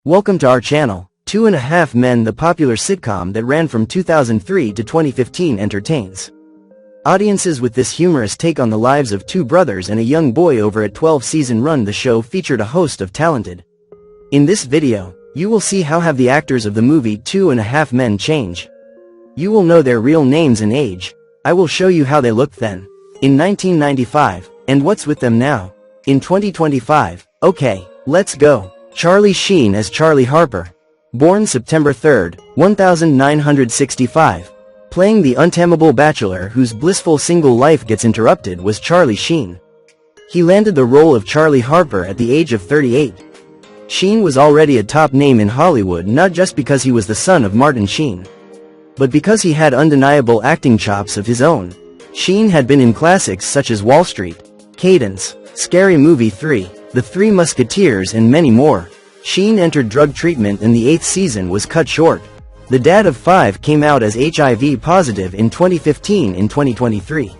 Welcome to our channel. 2.5 Men, the popular sitcom that ran from 2003 to 2015, entertains audiences with this humorous take on the lives of two brothers and a young boy. Over a 12-season run, the show featured a host of talented. In this video, you will see how have the actors of the movie 2.5 Men change. You will know their real names and age. I will show you how they looked then, in 1995, and what's with them now, in 2025. Okay, let's go. Charlie Sheen as Charlie Harper. Born September 3, 1965. Playing the untamable bachelor whose blissful single life gets interrupted was Charlie Sheen. He landed the role of Charlie Harper at the age of 38. Sheen was already a top name in Hollywood, not just because he was the son of Martin Sheen, but because he had undeniable acting chops of his own. Sheen had been in classics such as Wall Street, Cadence, Scary Movie 3, The Three Musketeers, and many more. Sheen entered drug treatment and the 8th season was cut short. The dad of 5 came out as HIV positive in 2015. In 2023,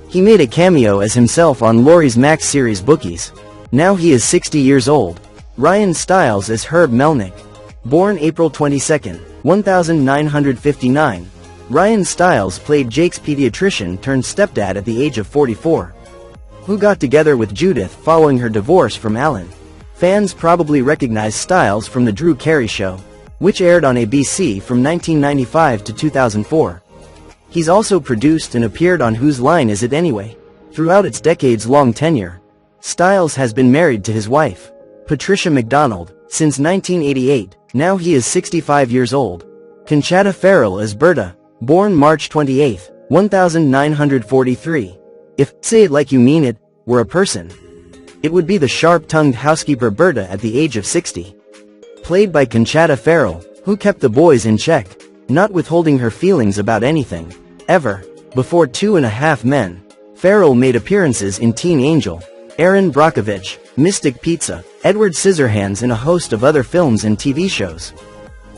he made a cameo as himself on Laurie's Max series Bookies. Now he is 60 years old. Ryan Stiles as Herb Melnick. Born April 22, 1959. Ryan Stiles played Jake's pediatrician turned stepdad at the age of 44, who got together with Judith following her divorce from Alan. Fans probably recognize Stiles from The Drew Carey Show, which aired on ABC from 1995 to 2004. He's also produced and appeared on Whose Line Is It Anyway? Throughout its decades-long tenure, Stiles has been married to his wife, Patricia McDonald, since 1988. Now he is 65 years old. Conchata Ferrell as Berta. Born March 28, 1943. If Say It Like You Mean It were a person, it would be the sharp-tongued housekeeper Berta at the age of 60. Played by Conchata Ferrell, who kept the boys in check, not withholding her feelings about anything, ever. Before 2.5 Men, Ferrell made appearances in Teen Angel, Erin Brockovich, Mystic Pizza, Edward Scissorhands, and a host of other films and TV shows.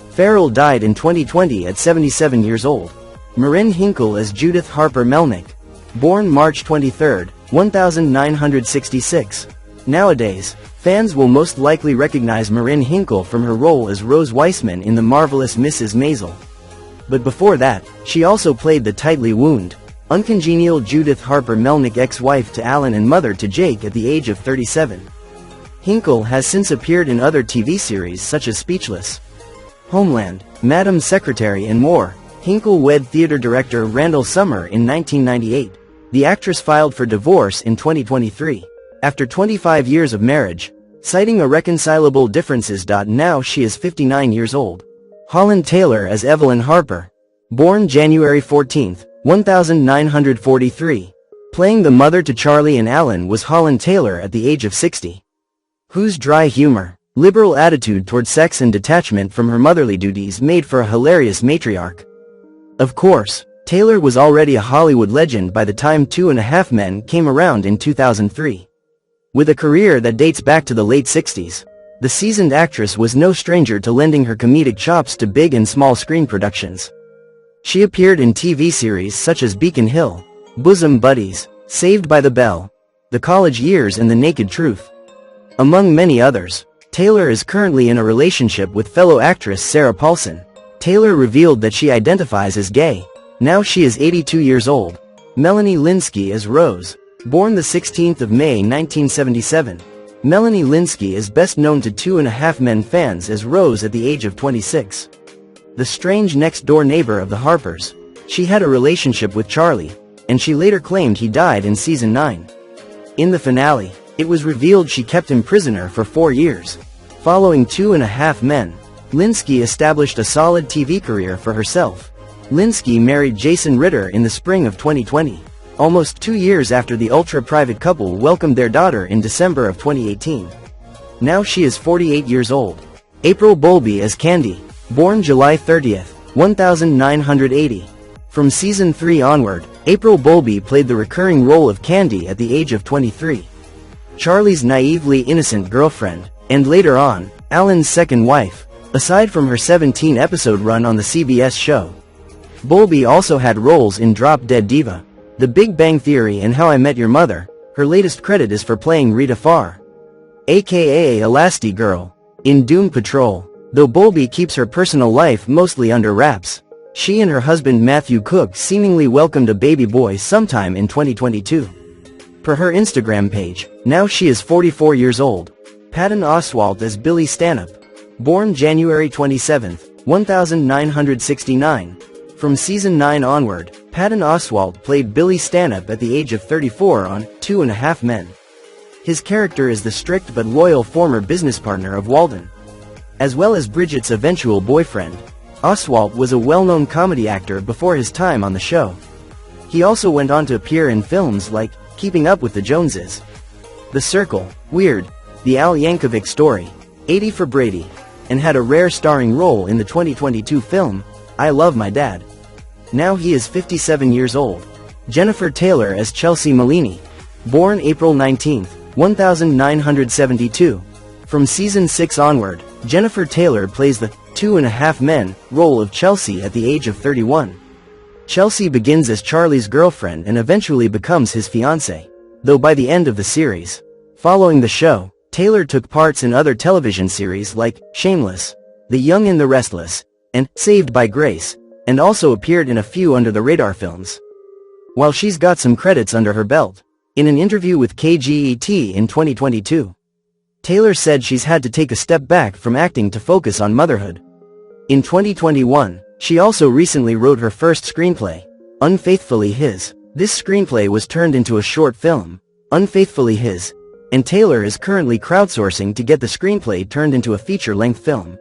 Ferrell died in 2020 at 77 years old. Marin Hinkle as Judith Harper Melnick. Born March 23, 1966. Nowadays, fans will most likely recognize Marin Hinkle from her role as Rose Weissman in The Marvelous Mrs. Maisel. But before that, she also played the tightly wound, uncongenial Judith Harper Melnick, ex-wife to Alan and mother to Jake at the age of 37. Hinkle has since appeared in other TV series such as Speechless, Homeland, Madam Secretary, and more. Hinkle wed theater director Randall Summer in 1998. The actress filed for divorce in 2023, after 25 years of marriage, citing irreconcilable differences. Now she is 59 years old. Holland Taylor as Evelyn Harper. Born January 14, 1943. Playing the mother to Charlie and Alan was Holland Taylor at the age of 60. Whose dry humor, liberal attitude toward sex and detachment from her motherly duties made for a hilarious matriarch. Of course, Taylor was already a Hollywood legend by the time 2.5 Men came around in 2003. With a career that dates back to the late 60s, the seasoned actress was no stranger to lending her comedic chops to big and small screen productions. She appeared in TV series such as Beacon Hill, Bosom Buddies, Saved by the Bell, The College Years, and The Naked Truth, among many others. Taylor is currently in a relationship with fellow actress Sarah Paulson. Taylor revealed that she identifies as gay. Now she is 82 years old. Melanie Lynskey as Rose. Born the 16th of May 1977. Melanie Lynskey is best known to 2.5 Men fans as Rose at the age of 26. The strange next-door neighbor of the Harpers. She had a relationship with Charlie, and she later claimed he died in season 9. In the finale, it was revealed she kept him prisoner for 4 years. Following 2.5 Men, Lynskey established a solid TV career for herself. Lynskey married Jason Ritter in the spring of 2020, almost 2 years after the ultra-private couple welcomed their daughter in December of 2018. Now she is 48 years old. April Bowlby as Candy. Born July 30, 1980. From season 3 onward, April Bowlby played the recurring role of Candy at the age of 23. Charlie's naively innocent girlfriend, and later on, Alan's second wife. Aside from her 17-episode run on the CBS show, Bowlby also had roles in Drop Dead Diva, The Big Bang Theory, and How I Met Your Mother. Her latest credit is for playing Rita Farr, aka Elastigirl. in Doom Patrol, though Bowlby keeps her personal life mostly under wraps. She and her husband Matthew Cook seemingly welcomed a baby boy sometime in 2022. Per her Instagram page, now she is 44 years old. Patton Oswalt as Billy Stanhope. Born January 27, 1969. From season 9 onward, Patton Oswalt played Billy Stanhope at the age of 34 on 2.5 Men. His character is the strict but loyal former business partner of Walden. As well as Bridget's eventual boyfriend, Oswalt was a well-known comedy actor before his time on the show. He also went on to appear in films like Keeping Up with the Joneses, The Circle, Weird, The Al Yankovic Story, 80 for Brady, and had a rare starring role in the 2022 film, I Love My Dad. Now he is 57 years old. Jennifer Taylor as Chelsea Malini. Born April 19, 1972. From season 6 onward, Jennifer Taylor plays the 2.5 Men role of Chelsea at the age of 31. Chelsea begins as Charlie's girlfriend and eventually becomes his fiancée, though by the end of the series. Following the show, Taylor took parts in other television series like Shameless, The Young and the Restless, and Saved by Grace, and also appeared in a few under-the-radar films. While she's got some credits under her belt, in an interview with KGET in 2022, Taylor said she's had to take a step back from acting to focus on motherhood. In 2021, she also recently wrote her first screenplay, Unfaithfully His. This screenplay was turned into a short film, Unfaithfully His, and Taylor is currently crowdsourcing to get the screenplay turned into a feature-length film.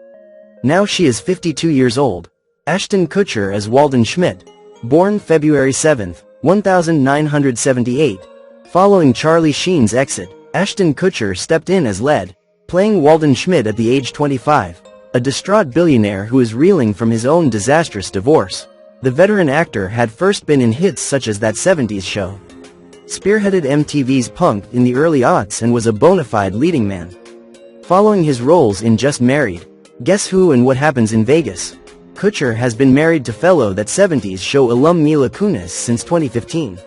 Now she is 52 years old. Ashton Kutcher as Walden Schmidt. Born February 7, 1978. Following Charlie Sheen's exit, Ashton Kutcher stepped in as Led, playing Walden Schmidt at the age 25, a distraught billionaire who is reeling from his own disastrous divorce. The veteran actor had first been in hits such as That 70s Show, spearheaded MTV's Punk'd in the early aughts, and was a bona fide leading man. Following his roles in Just Married, Guess Who and What Happens in Vegas, Kutcher has been married to fellow That 70s Show alum Mila Kunis since 2015.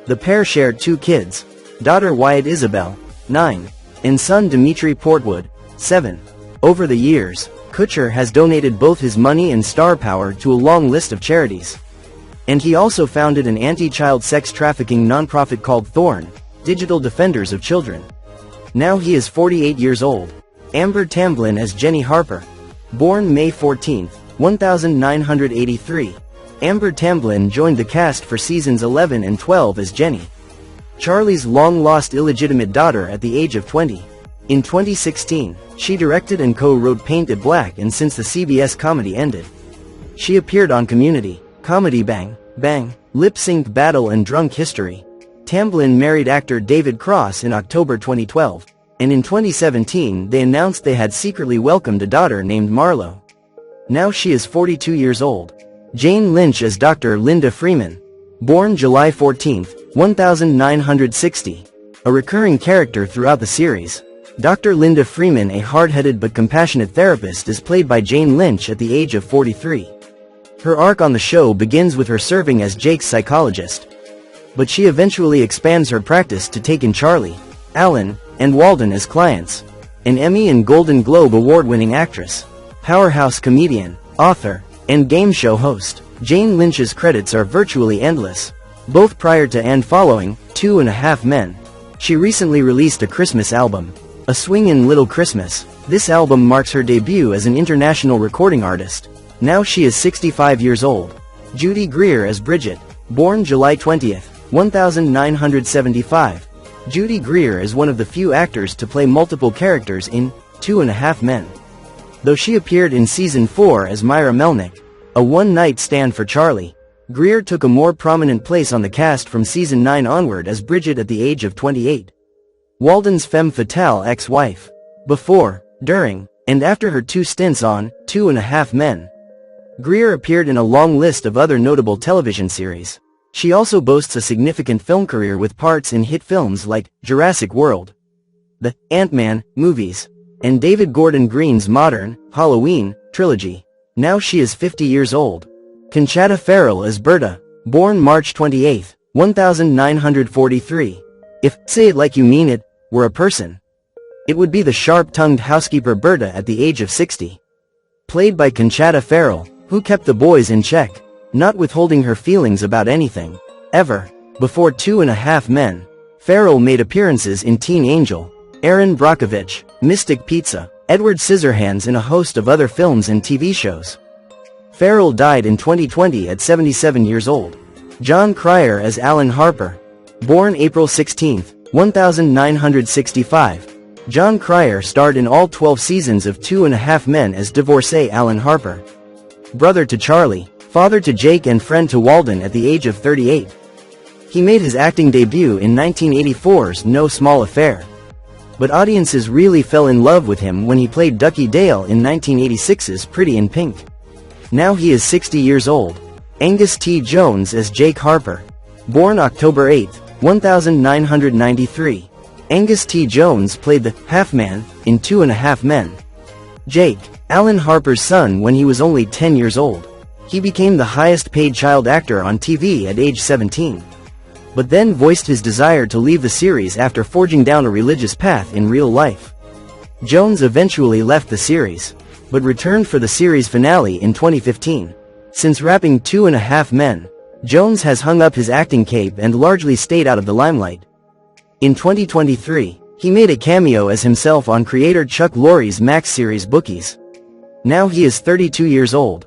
The pair shared 2 kids, daughter Wyatt Isabel, 9, and son Dimitri Portwood, 7. Over the years, Kutcher has donated both his money and star power to a long list of charities. And he also founded an anti-child sex trafficking nonprofit called Thorn, Digital Defenders of Children. Now he is 48 years old. Amber Tamblyn as Jenny Harper. Born May 14, 1983. Amber Tamblyn joined the cast for seasons 11 and 12 as Jenny, Charlie's long-lost illegitimate daughter at the age of 20. In 2016, she directed and co-wrote Paint It Black, and since the CBS comedy ended, she appeared on Community, Comedy Bang, Bang, Lip Sync Battle and Drunk History. Tamblyn married actor David Cross in October 2012, and in 2017 they announced they had secretly welcomed a daughter named Marlo. Now she is 42 years old. Jane Lynch as Dr. Linda Freeman. Born July 14, 1960. A recurring character throughout the series, Dr. Linda Freeman, a hard-headed but compassionate therapist, is played by Jane Lynch at the age of 43. Her arc on the show begins with her serving as Jake's psychologist, but she eventually expands her practice to take in Charlie, Alan, and Walden as clients. An Emmy and Golden Globe award-winning actress, powerhouse comedian, author, and game show host, Jane Lynch's credits are virtually endless, both prior to and following 2.5 Men. She recently released a Christmas album, A Swingin' Little Christmas. This album marks her debut as an international recording artist. Now she is 65 years old. Judy Greer as Bridget. Born July 20, 1975. Judy Greer is one of the few actors to play multiple characters in 2.5 Men. Though she appeared in season 4 as Myra Melnick, a one-night stand for Charlie, Greer took a more prominent place on the cast from season 9 onward as Bridget at the age of 28. Walden's femme fatale ex-wife. Before, during, and after her 2 stints on 2.5 Men, Greer appeared in a long list of other notable television series. She also boasts a significant film career with parts in hit films like Jurassic World, the Ant-Man movies, and David Gordon Green's modern Halloween trilogy. Now she is 50 years old. Conchata Ferrell as Berta. Born March 28, 1943. If Say It Like You Mean It were a person, It would be the sharp-tongued housekeeper Berta at the age of 60. Played by Conchata Ferrell, who kept the boys in check, not withholding her feelings about anything, ever. Before 2.5 Men, Ferrell made appearances in Teen Angel, Erin Brockovich, Mystic Pizza, Edward Scissorhands and a host of other films and TV shows. Ferrell died in 2020 at 77 years old. John Cryer as Alan Harper. Born April 16, 1965. John Cryer starred in all 12 seasons of 2.5 Men as divorcee Alan Harper. Brother to Charlie, father to Jake and friend to Walden at the age of 38. He made his acting debut in 1984's No Small Affair. But audiences really fell in love with him when he played Ducky Dale in 1986's Pretty in Pink. Now he is 60 years old. Angus T. Jones as Jake Harper. Born October 8, 1993. Angus T. Jones played the half-man in 2.5 Men. Jake, Alan Harper's son when he was only 10 years old. He became the highest-paid child actor on TV at age 17. But then voiced his desire to leave the series after forging down a religious path in real life. Jones eventually left the series, but returned for the series finale in 2015. Since wrapping 2.5 Men, Jones has hung up his acting cape and largely stayed out of the limelight. In 2023, he made a cameo as himself on creator Chuck Lorre's Max series Bookies. Now he is 32 years old.